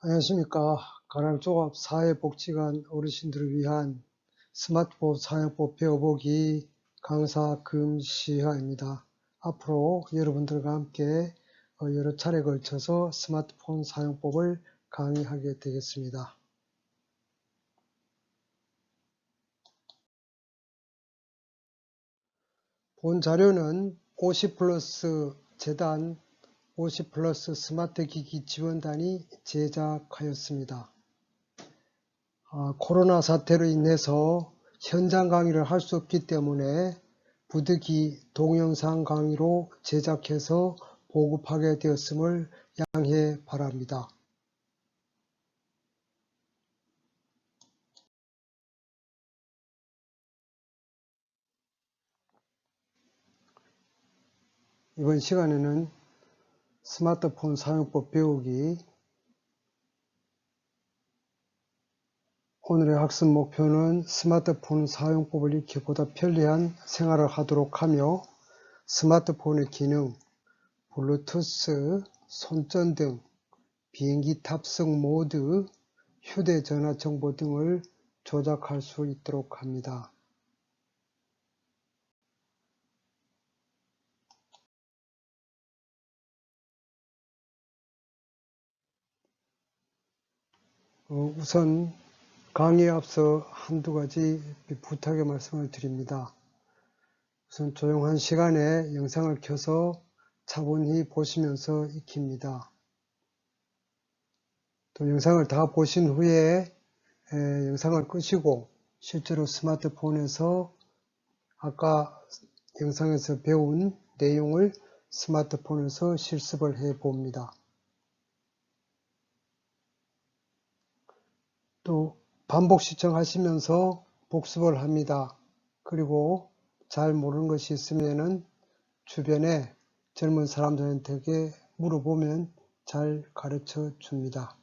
안녕하십니까. 가랑종합사회복지관 어르신들을 위한 스마트폰 사용법 배워보기 강사 금시하입니다. 앞으로 여러분들과 함께 여러 차례 걸쳐서 스마트폰 사용법을 강의하게 되겠습니다. 본 자료는 50플러스 재단 50플러스 스마트기기 지원단이 제작하였습니다. 코로나 사태로 인해서 현장 강의를 할 수 없기 때문에 부득이 동영상 강의로 제작해서 보급하게 되었음을 양해 바랍니다. 이번 시간에는 스마트폰 사용법 배우기, 오늘의 학습 목표는 스마트폰 사용법을 익혀 보다 편리한 생활을 하도록 하며 스마트폰의 기능, 블루투스, 손전등, 비행기 탑승 모드, 휴대전화 정보 등을 조작할 수 있도록 합니다. 우선 강의에 앞서 한두 가지 부탁의 말씀을 드립니다. 우선 조용한 시간에 영상을 켜서 차분히 보시면서 익힙니다. 또 영상을 다 보신 후에 영상을 끄시고 실제로 스마트폰에서 아까 영상에서 배운 내용을 스마트폰에서 실습을 해 봅니다. 또 반복 시청하시면서 복습을 합니다. 그리고 잘 모르는 것이 있으면은 주변에 젊은 사람들한테 물어보면 잘 가르쳐 줍니다.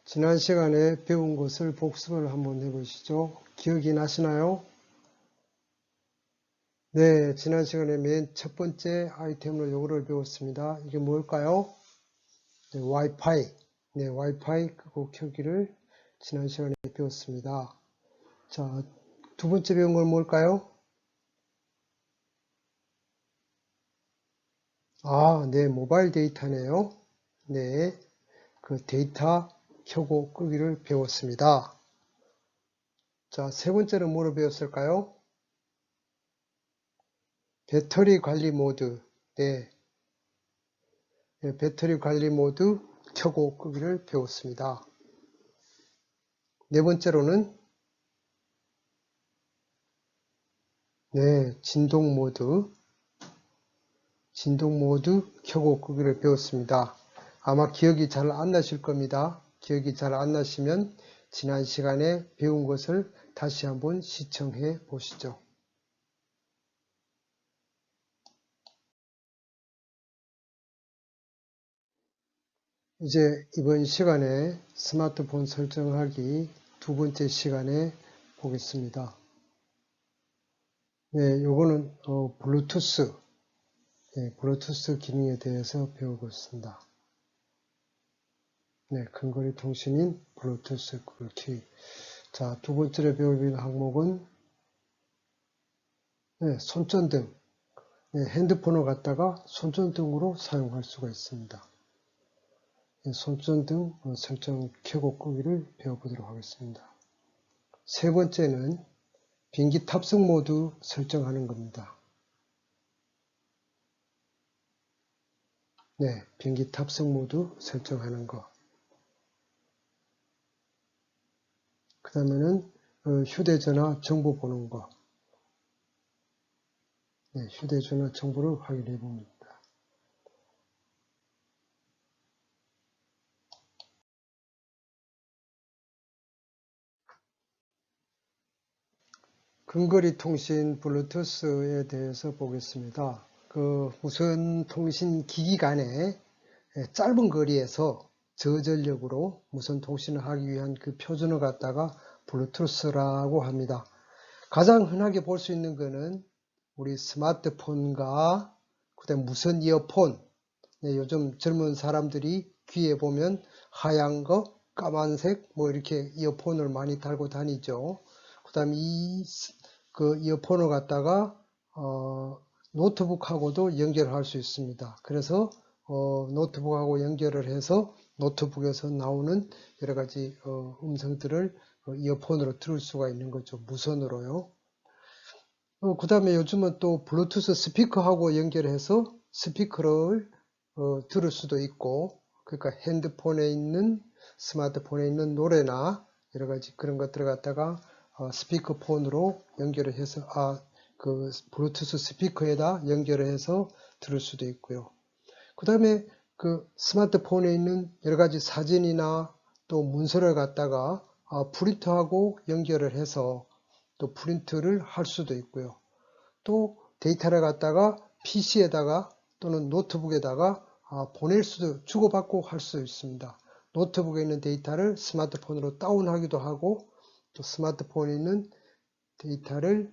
지난 시간에 배운 것을 복습을 한번 해보시죠. 기억이 나시나요? 네, 지난 시간에 맨 첫 번째 아이템으로 요거를 배웠습니다. 이게 뭘까요? 네, 와이파이. 네, 와이파이 끄고 켜기를 지난 시간에 배웠습니다. 자, 두 번째 배운 건 뭘까요? 네, 모바일 데이터네요. 네, 그 데이터 켜고 끄기를 배웠습니다. 자, 세 번째는 뭐를 배웠을까요? 배터리 관리 모드. 네, 배터리 관리 모드 켜고 끄기를 배웠습니다. 네 번째로는 진동 모드 켜고 끄기를 배웠습니다. 아마 기억이 잘 안 나실 겁니다. 기억이 잘 안 나시면 지난 시간에 배운 것을 다시 한번 시청해 보시죠. 이제 이번 시간에 스마트폰 설정하기 두 번째 시간에 보겠습니다. 네, 요거는 블루투스 기능에 대해서 배우고 있습니다. 네, 근거리 통신인 블루투스 키. 자, 두 번째로 배울 항목은 손전등. 핸드폰을 갖다가 손전등으로 사용할 수가 있습니다. 손전등 설정 켜고 끄기를 배워보도록 하겠습니다. 세 번째는 비행기 탑승 모드 설정하는 겁니다. 네, 비행기 탑승 모드 설정하는 거. 그 다음에는 휴대전화 정보 보는 거. 네, 휴대전화 정보를 확인해 봅니다. 근거리 통신 블루투스에 대해서 보겠습니다. 그 무선 통신 기기 간에 짧은 거리에서 저전력으로 무선 통신을 하기 위한 그 표준을 갖다가 블루투스라고 합니다. 가장 흔하게 볼 수 있는 거는 우리 스마트폰과 그다음 무선 이어폰, 네, 요즘 젊은 사람들이 귀에 보면 하얀 거, 까만색 뭐 이렇게 이어폰을 많이 달고 다니죠. 그다음 그 이어폰을 갖다가 노트북하고도 연결할 수 있습니다. 그래서 노트북하고 연결을 해서 노트북에서 나오는 여러 가지 음성들을 이어폰으로 들을 수가 있는 거죠. 무선으로요. 그 다음에 요즘은 또 블루투스 스피커하고 연결해서 스피커를 들을 수도 있고, 그러니까 핸드폰에 있는, 스마트폰에 있는 노래나 여러 가지 그런 것들을 갖다가 스피커폰으로 연결을 해서, 그 블루투스 스피커에다 연결을 해서 들을 수도 있고요. 그 다음에 그 스마트폰에 있는 여러 가지 사진이나 또 문서를 갖다가 프린트하고 연결을 해서 또 프린트를 할 수도 있고요. 또 데이터를 갖다가 PC에다가 또는 노트북에다가 보낼 수도, 주고받고 할 수 있습니다. 노트북에 있는 데이터를 스마트폰으로 다운하기도 하고, 또 스마트폰에 있는 데이터를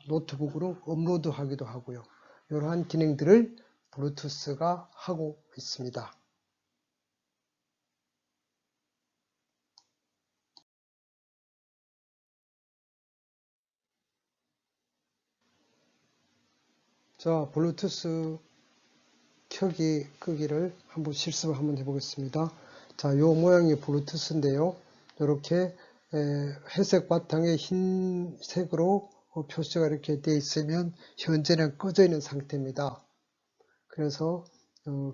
노트북으로 업로드하기도 하고요. 이러한 기능들을 블루투스가 하고 있습니다. 자, 블루투스 켜기 끄기를 한번 실습을 한번 해보겠습니다. 자, 요 모양이 블루투스인데요. 이렇게 회색 바탕에 흰색으로 표시가 이렇게 되어 있으면 현재는 꺼져 있는 상태입니다. 그래서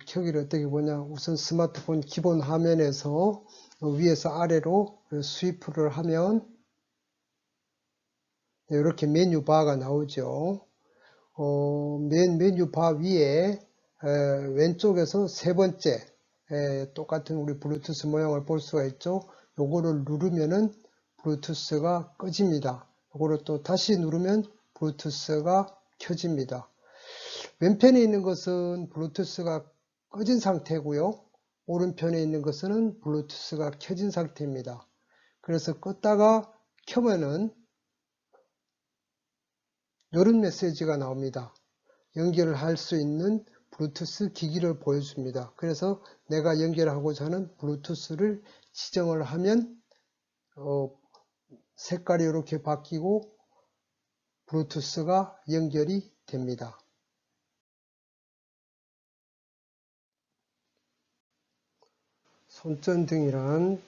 켜기를 어떻게 보냐, 우선 스마트폰 기본 화면에서 위에서 아래로 스위프를 하면 이렇게 메뉴 바가 나오죠. 맨 메뉴 바 위에 왼쪽에서 세 번째 똑같은 우리 블루투스 모양을 볼 수가 있죠. 요거를 누르면은 블루투스가 꺼집니다. 요거를 또 다시 누르면 블루투스가 켜집니다. 왼편에 있는 것은 블루투스가 꺼진 상태고요. 오른편에 있는 것은 블루투스가 켜진 상태입니다. 그래서 껐다가 켜면은 이런 메시지가 나옵니다. 연결을 할 수 있는 블루투스 기기를 보여줍니다. 그래서 내가 연결하고자 하는 블루투스를 지정을 하면 색깔이 이렇게 바뀌고 블루투스가 연결이 됩니다. 손전등이란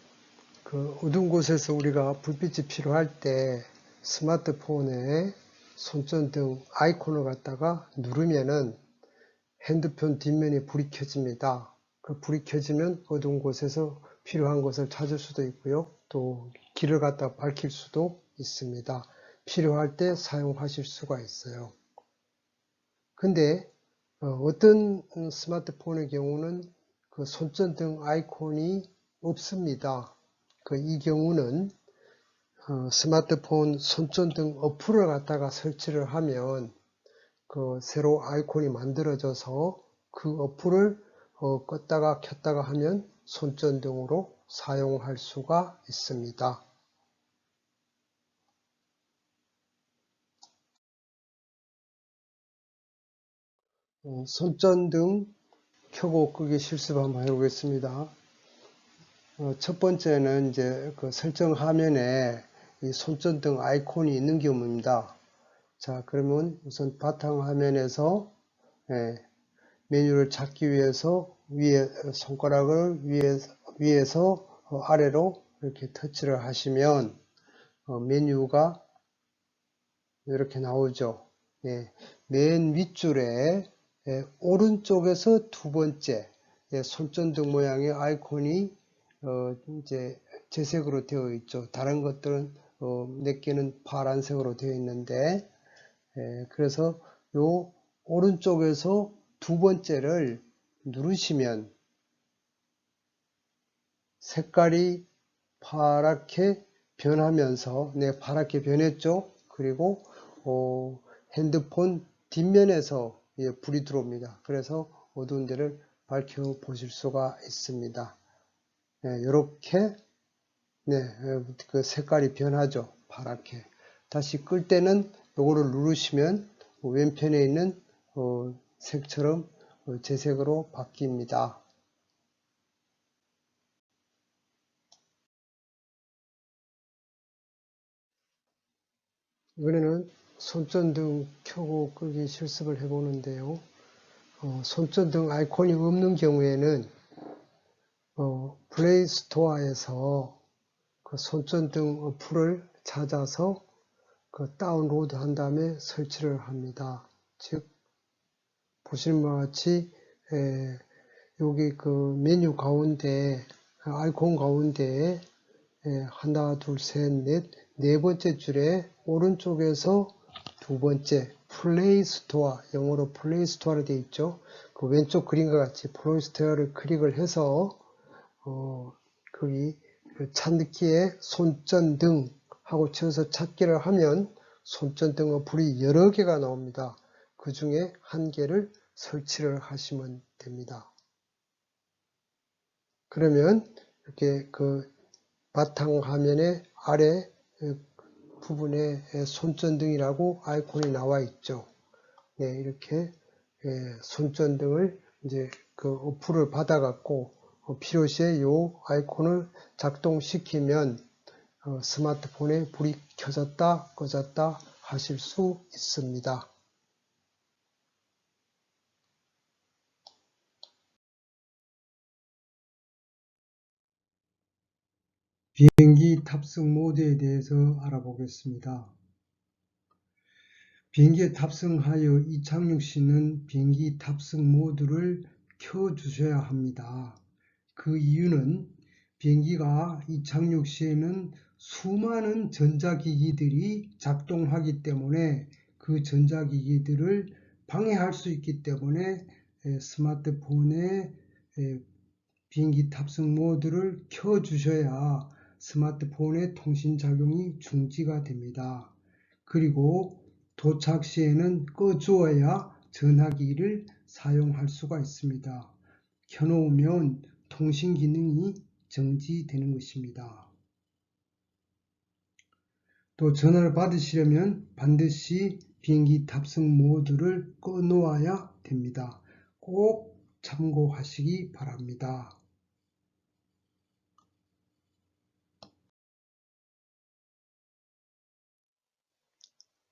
그 어두운 곳에서 우리가 불빛이 필요할 때 스마트폰에 손전등 아이콘을 갖다가 누르면은 핸드폰 뒷면에 불이 켜집니다. 그 불이 켜지면 어두운 곳에서 필요한 것을 찾을 수도 있고요. 또 길을 갖다 밝힐 수도 있습니다. 필요할 때 사용하실 수가 있어요. 근데 어떤 스마트폰의 경우는 그 손전등 아이콘이 없습니다. 이 경우는 스마트폰 손전등 어플을 갖다가 설치를 하면 새로 아이콘이 만들어져서 그 어플을 껐다가 켰다가 하면 손전등으로 사용할 수가 있습니다. 손전등 켜고 끄기 실습 한번 해보겠습니다. 첫 번째는 이제 그 설정 화면에 이 손전등 아이콘이 있는 경우입니다. 자, 그러면 우선 바탕 화면에서 메뉴를 찾기 위해서 위에 손가락을 위에서 아래로 이렇게 터치를 하시면 메뉴가 이렇게 나오죠. 맨 윗줄에 오른쪽에서 두 번째 손전등 모양의 아이콘이 이제 재색으로 되어 있죠. 다른 것들은 몇 개는 파란색으로 되어 있는데 그래서 요 오른쪽에서 두 번째를 누르시면 색깔이 파랗게 변하면서 파랗게 변했죠. 그리고 핸드폰 뒷면에서 불이 들어옵니다. 그래서 어두운 데를 밝혀 보실 수가 있습니다. 이렇게 그 색깔이 변하죠. 파랗게. 다시 끌 때는 요거를 누르시면 왼편에 있는 색처럼 재색으로 바뀝니다. 이번에는 손전등 켜고 끄기 실습을 해보는데요. 손전등 아이콘이 없는 경우에는 플레이 스토어에서 그 손전등 어플을 찾아서 다운로드 한 다음에 설치를 합니다. 즉 보시는 바와 같이 여기 그 메뉴 가운데 아이콘 가운데 하나 둘 셋 넷 네 번째 줄에 오른쪽에서 두 번째 플레이 스토어, 영어로 플레이 스토어로 되어 있죠. 그 왼쪽 그림과 같이 플레이 스토어를 클릭을 해서 거기 찾기에 손전등 하고 쳐서 찾기를 하면 손전등 어플이 여러 개가 나옵니다. 그 중에 한 개를 설치를 하시면 됩니다. 그러면 이렇게 그 바탕화면의 아래 부분에 손전등이라고 아이콘이 나와 있죠. 네, 이렇게 손전등을 이제 그 어플을 받아갖고 필요시에 이 아이콘을 작동시키면 스마트폰에 불이 켜졌다 꺼졌다 하실 수 있습니다. 비행기 탑승 모드에 대해서 알아보겠습니다. 비행기에 탑승하여 이착륙 시는 비행기 탑승 모드를 켜주셔야 합니다. 그 이유는 비행기가 이착륙 시에는 수많은 전자기기들이 작동하기 때문에 그 전자기기들을 방해할 수 있기 때문에 스마트폰에 비행기 탑승 모드를 켜주셔야 스마트폰의 통신 작용이 중지가 됩니다. 그리고 도착 시에는 꺼주어야 전화기를 사용할 수가 있습니다. 켜놓으면 통신 기능이 정지되는 것입니다. 또 전화를 받으시려면 반드시 비행기 탑승 모드를 꺼놓아야 됩니다. 꼭 참고하시기 바랍니다.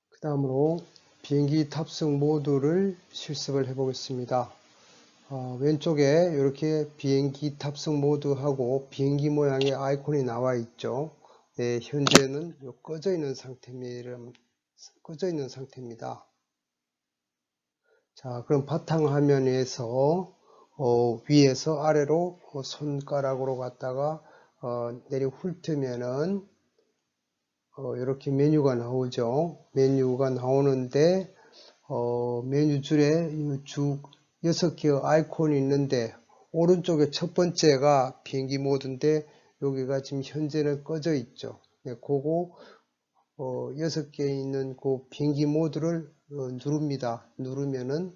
그 다음으로 비행기 탑승 모드를 실습을 해 보겠습니다. 왼쪽에 이렇게 비행기 탑승 모드하고 비행기 모양의 아이콘이 나와 있죠. 네, 현재는 꺼져 있는 상태입니다. 자, 그럼 바탕화면에서 위에서 아래로 손가락으로 갔다가 내려 훑으면은 이렇게 메뉴가 나오죠. 메뉴가 나오는데 메뉴 줄에 쭉 6개의 아이콘이 있는데 오른쪽에 첫 번째가 비행기 모드인데 여기가 지금 현재는 꺼져 있죠. 네, 그거 6개 있는 그 비행기 모드를 누릅니다. 누르면은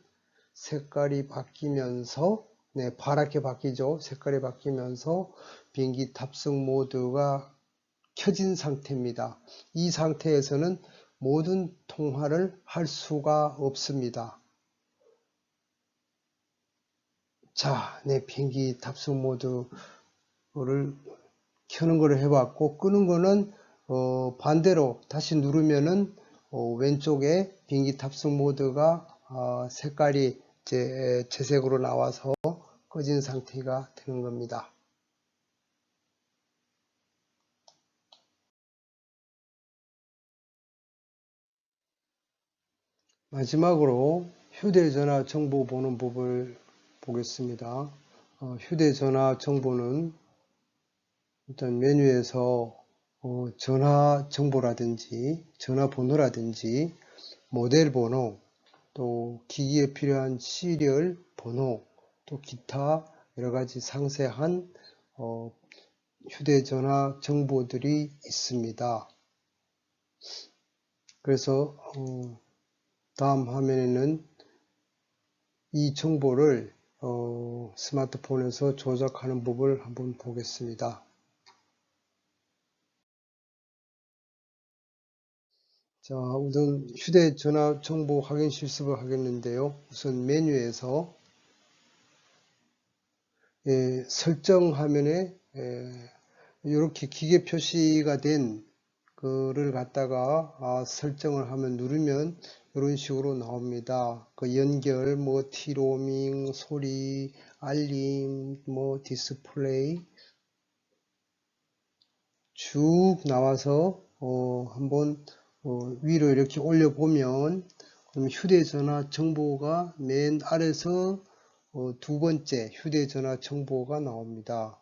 색깔이 바뀌면서 네, 파랗게 바뀌죠. 색깔이 바뀌면서 비행기 탑승 모드가 켜진 상태입니다. 이 상태에서는 모든 통화를 할 수가 없습니다. 자, 네, 비행기 탑승 모드를 켜는 거를 해봤고, 끄는 거는 반대로 다시 누르면은 왼쪽에 비행기 탑승 모드가 색깔이 재색으로 나와서 꺼진 상태가 되는 겁니다. 마지막으로 휴대전화 정보 보는 법을 보겠습니다. 휴대전화 정보는 일단 메뉴에서 전화 정보라든지 전화번호라든지 모델 번호, 또 기기에 필요한 시리얼 번호, 또 기타 여러가지 상세한 휴대전화 정보들이 있습니다. 그래서 다음 화면에는 이 정보를 스마트폰에서 조작하는 법을 한번 보겠습니다. 자, 우선 휴대전화 정보 확인 실습을 하겠는데요. 우선 메뉴에서 설정 화면에 이렇게 기계 표시가 된 거를 갖다가 설정을 하면 누르면 이런 식으로 나옵니다. 그 연결, 뭐 티로밍, 소리, 알림, 뭐 디스플레이 쭉 나와서 한번 위로 이렇게 올려보면 그럼 휴대전화 정보가 맨 아래서 두 번째 휴대전화 정보가 나옵니다.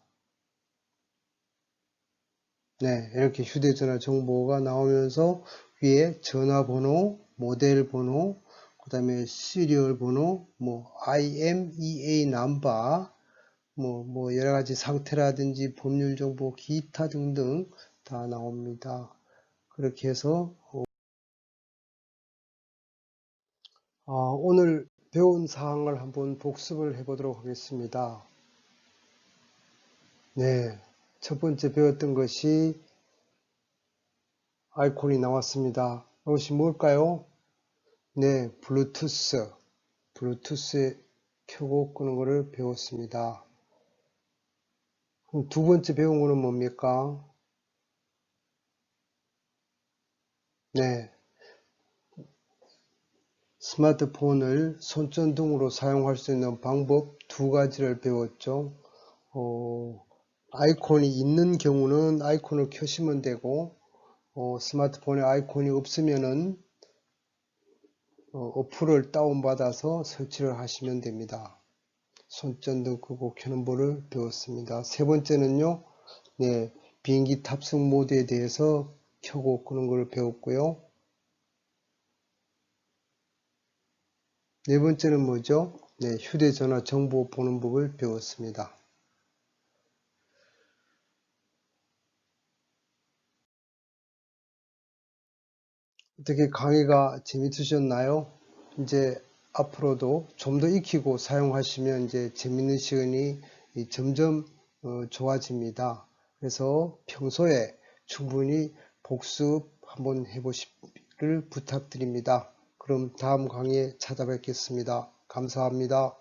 네, 이렇게 휴대전화 정보가 나오면서 위에 전화번호, 모델 번호, 그 다음에 시리얼 번호, 뭐 IMEA 넘버, 뭐 여러 가지 상태라든지 법률 정보, 기타 등등 다 나옵니다. 그렇게 해서 오늘 배운 사항을 한번 복습을 해 보도록 하겠습니다. 네, 첫 번째 배웠던 것이 아이콘이 나왔습니다. 이것이 뭘까요? 네, 블루투스에 켜고 끄는 것을 배웠습니다. 그럼 두 번째 배운 것은 뭡니까? 네, 스마트폰을 손전등으로 사용할 수 있는 방법 두 가지를 배웠죠. 아이콘이 있는 경우는 아이콘을 켜시면 되고, 스마트폰에 아이콘이 없으면은 어플을 다운받아서 설치를 하시면 됩니다. 손전등 끄고 켜는 법을 배웠습니다. 세 번째는요, 네, 비행기 탑승 모드에 대해서 켜고 끄는 걸 배웠고요. 네 번째는 뭐죠? 네, 휴대전화 정보 보는 법을 배웠습니다. 어떻게 강의가 재밌으셨나요? 이제 앞으로도 좀 더 익히고 사용하시면 이제 재밌는 시간이 점점 좋아집니다. 그래서 평소에 충분히 복습 한번 해보시기를 부탁드립니다. 그럼 다음 강의에 찾아뵙겠습니다. 감사합니다.